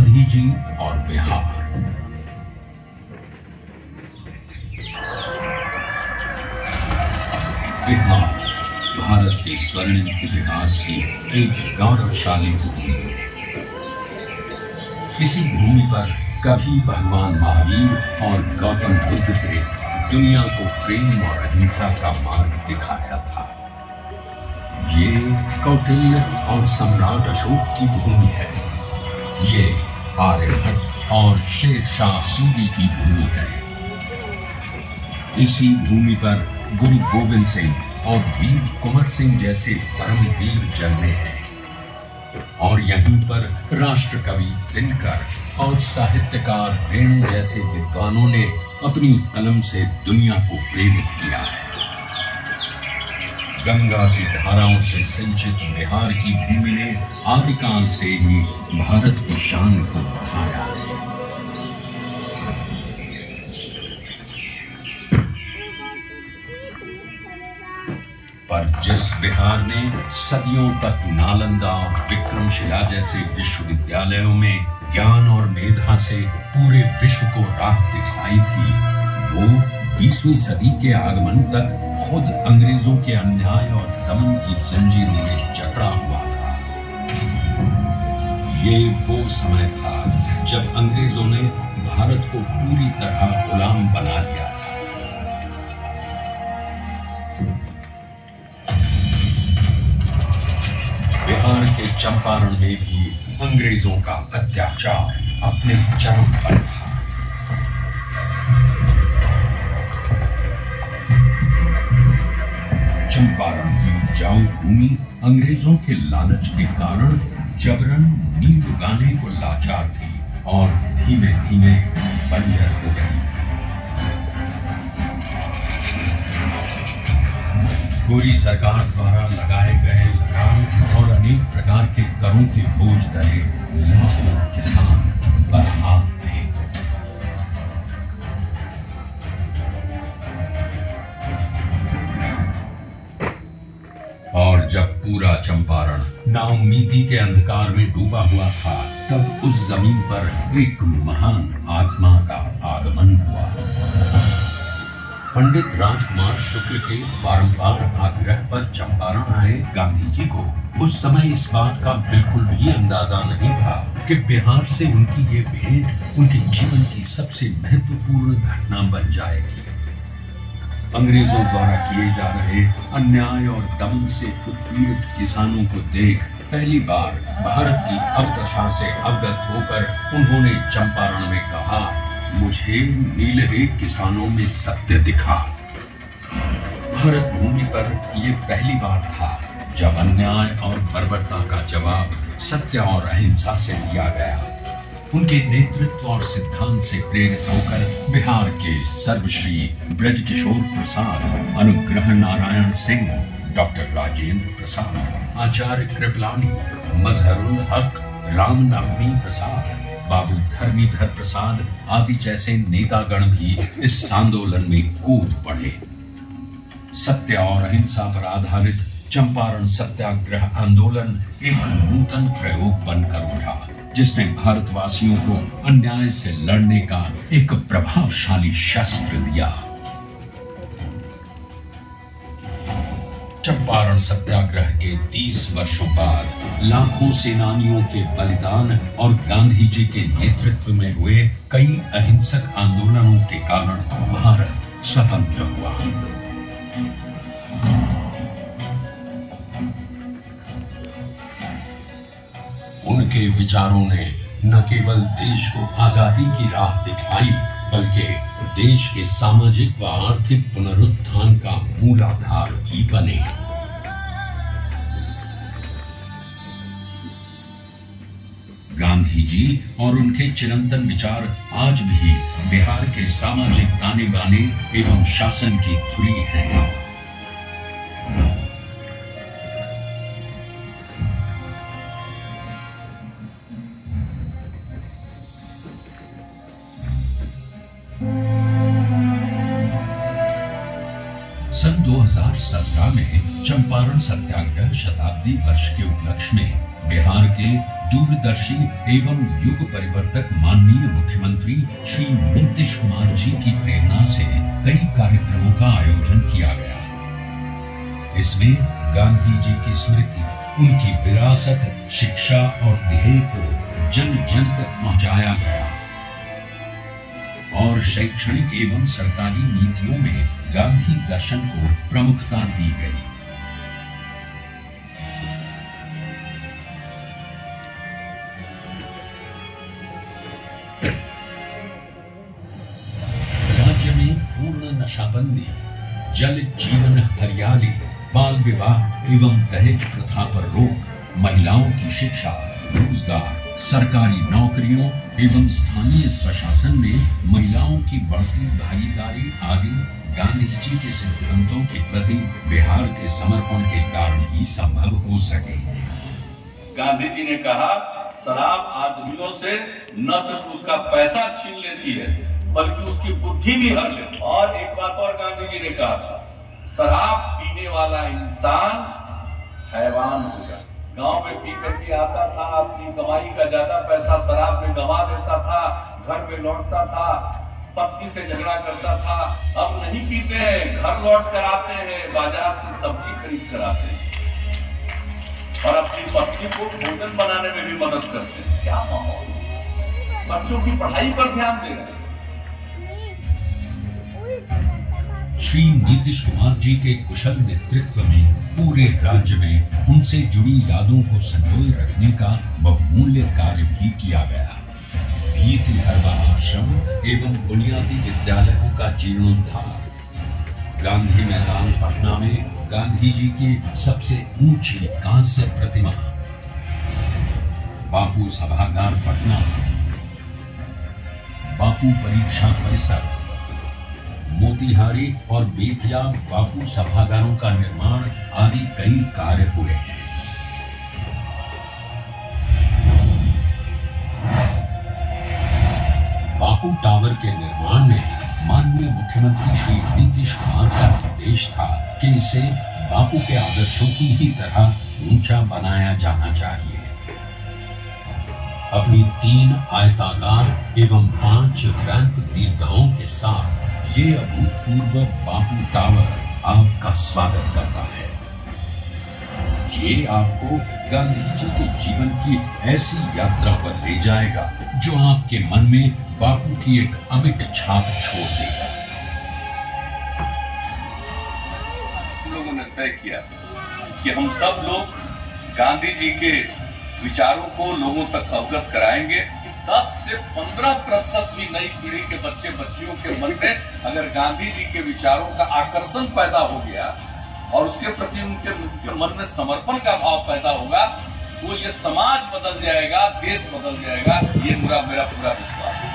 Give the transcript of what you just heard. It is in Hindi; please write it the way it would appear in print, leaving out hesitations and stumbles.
गांधी जी और बिहार। बिहार भारत के स्वर्णिम इतिहास की एक गौरवशाली भूमि। इसी भूमि पर कभी भगवान महावीर और गौतम बुद्ध ने दुनिया को प्रेम और अहिंसा का मार्ग दिखाया था। ये कौटिल्य और सम्राट अशोक की भूमि है। ये आर्यभट्ट और शेरशाह सूरी की भूमि है। इसी भूमि पर गुरु गोविंद सिंह और वीर कुंवर सिंह जैसे परमवीर जन्मे हैं और यहीं पर राष्ट्र कवि दिनकर और साहित्यकार रेणु जैसे विद्वानों ने अपनी कलम से दुनिया को प्रेरित किया है। गंगा की धाराओं से सिंचित बिहार की भूमि ने आदिकाल से ही भारत की शान को बढ़ाया है। पर जिस बिहार ने सदियों तक नालंदा, विक्रमशिला जैसे विश्वविद्यालयों में ज्ञान और मेधा से पूरे विश्व को राह दिखाई थी, वो 20वीं सदी के आगमन तक खुद अंग्रेजों के अन्याय और दमन की जंजीरों में जकड़ा हुआ था। ये वो समय था जब अंग्रेजों ने भारत को पूरी तरह गुलाम बना लिया था। बिहार के चंपारण में भी अंग्रेजों का अत्याचार अपने चरम पर था। चंपारण की उपजाऊ भूमि अंग्रेजों के लालच के कारण जबरन नींद उगाने को लाचार थी और धीमे धीमे बंजर हो गई। गोरी सरकार द्वारा लगाए गए लगान और अनेक प्रकार के करों के बोझ तले लाखों किसान बर्बाद थे। और जब पूरा चंपारण नाउम्मीदी के अंधकार में डूबा हुआ था, तब उस जमीन पर एक महान आत्मा का आगमन हुआ। पंडित राजकुमार शुक्ल के बारंबार आग्रह पर चंपारण आए गांधी जी को उस समय इस बात का बिल्कुल भी अंदाजा नहीं था कि बिहार से उनकी ये भेंट उनके जीवन की सबसे महत्वपूर्ण घटना बन जाएगी। अंग्रेजों द्वारा किए जा रहे अन्याय और दमन से उत्पीड़ित किसानों को देख पहली बार भारत की अवदशा से अवगत होकर उन्होंने चंपारण में कहा, मुझे नीलरेख किसानों में सत्य दिखा। भारत भूमि पर यह पहली बार था जब अन्याय और बर्बरता का जवाब सत्य और अहिंसा से लिया गया। उनके नेतृत्व और सिद्धांत से प्रेरित होकर बिहार के सर्वश्री ब्रजकिशोर प्रसाद, अनुग्रह नारायण सिंह, डॉक्टर राजेंद्र प्रसाद, आचार्य कृपलानी, मजहरुल हक, रामनवमी प्रसाद, बाबू धर्मीधर प्रसाद आदि जैसे नेतागण भी इस आंदोलन में कूद पड़े। सत्य और अहिंसा पर आधारित चंपारण सत्याग्रह आंदोलन एक नूतन प्रयोग बनकर उठा, जिसने भारतवासियों को अन्याय से लड़ने का एक प्रभावशाली शस्त्र दिया। चंपारण सत्याग्रह के 30 वर्षों बाद लाखों सेनानियों के बलिदान और गांधी जी के नेतृत्व में हुए कई अहिंसक आंदोलनों के कारण भारत स्वतंत्र हुआ। उनके विचारों ने न केवल देश को आजादी की राह दिखाई, बल्कि देश के सामाजिक व आर्थिक पुनरुत्थान का मूलाधार भी बने। गांधी जी और उनके चिरंतन विचार आज भी बिहार के सामाजिक ताने बाने एवं शासन की धुरी हैं। सन 2017 में चंपारण सत्याग्रह शताब्दी वर्ष के उपलक्ष्य में बिहार के दूरदर्शी एवं युग परिवर्तक माननीय मुख्यमंत्री श्री नीतीश कुमार जी की प्रेरणा से कई कार्यक्रमों का आयोजन किया गया। इसमें गांधी जी की स्मृति, उनकी विरासत, शिक्षा और ध्येय को जन जन तक पहुंचाया गया और शैक्षणिक एवं सरकारी नीतियों में गांधी दर्शन को प्रमुखता दी गई। राज्य में पूर्ण नशाबंदी, जल जीवन हरियाली, बाल विवाह एवं दहेज प्रथा पर रोक, महिलाओं की शिक्षा, रोजगार, सरकारी नौकरियों एवं स्थानीय स्वशासन में महिलाओं की बढ़ती भागीदारी आदि गांधी जी के सिद्धांतों के प्रति बिहार के समर्पण के कारण ही संभव हो सके। गांधी जी ने कहा, शराब आदमियों से न सिर्फ उसका पैसा छीन लेती है बल्कि उसकी बुद्धि भी हर लेती है। और एक बात और गांधी जी ने कहा था, शराब पीने वाला इंसान हैवान होगा। गांव में पी करके आता था, अपनी कमाई का ज्यादा पैसा शराब में गंवा देता था, घर में लौटता था, पत्नी से झगड़ा करता था। अब नहीं पीते हैं, घर लौट कर आते हैं, बाजार से सब्जी खरीद कर आते हैं और अपनी पत्नी को भोजन बनाने में भी मदद करते हैं। क्या माहौल, बच्चों की पढ़ाई पर ध्यान दे रहे हैं। श्री नीतीश कुमार जी के कुशल नेतृत्व में पूरे राज्य में उनसे जुड़ी यादों को संजोए रखने का बहुमूल्य कार्य भी किया गया। भीति हरवा आश्रम एवं बुनियादी विद्यालयों का जीर्णोद्धार, गांधी मैदान पटना में गांधी जी की सबसे ऊंची कांस्य प्रतिमा, बापू सभागार पटना, बापू परीक्षा परिसर, मोतिहारी और बेतिया बापू सभागारों का निर्माण आदि कई कार्य हुए हैं। बापू टावर के निर्माण में माननीय मुख्यमंत्री श्री नीतीश कुमार का निर्देश था कि इसे बापू के आदर्शों की ही तरह ऊंचा बनाया जाना चाहिए। अपनी 3 आयताकार एवं 5 रैंप दीर्घाओं के साथ ये अभूतपूर्व बापू टावर आपका स्वागत करता है। ये आपको गांधी जी के जीवन की ऐसी यात्रा पर ले जाएगा जो आपके मन में बापू की एक अमिट छाप छोड़ देगा। लोगों ने तय किया कि हम सब लोग गांधी जी के विचारों को लोगों तक अवगत कराएंगे। 10 से 15% भी नई पीढ़ी के बच्चे बच्चियों के मन में अगर गांधी जी के विचारों का आकर्षण पैदा हो गया और उसके प्रति उनके मन में समर्पण का भाव पैदा होगा तो ये समाज बदल जाएगा, देश बदल जाएगा। ये मेरा पूरा विश्वास है।